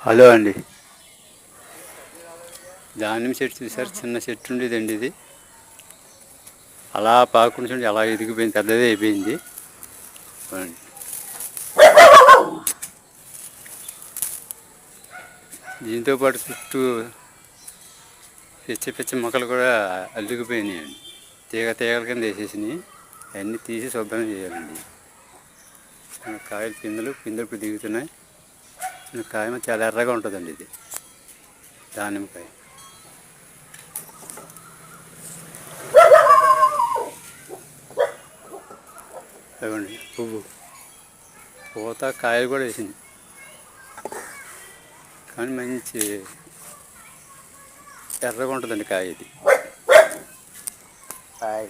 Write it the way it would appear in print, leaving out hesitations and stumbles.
Hello అండి. దానిమ్మ చెట్టు చూసారు, చిన్న చెట్టు ఉండేదండి. ఇది అలా పాకుని చూడండి, అలా ఎదిగిపోయింది, పెద్దదే అయిపోయింది. దీంతో పాటు చుట్టూ పిచ్చి పిచ్చి మొక్కలు కూడా అల్లుకుపోయినాయండి. తీగల కింద వేసేసినాయి. అవన్నీ తీసి శుభ్రం చేయాలండి. కాయలు పిందెలు ఇప్పుడు దిగుతున్నాయి. కాయ చాలా ఎర్రగా ఉంటుందండి. ఇది దానిమ్మకాయ. అదిగోండి పువ్వు, పూత, కాయలు కూడా వేసింది. కానీ మంచి ఎర్రగా ఉంటుందండి కాయ. ఇది కాయ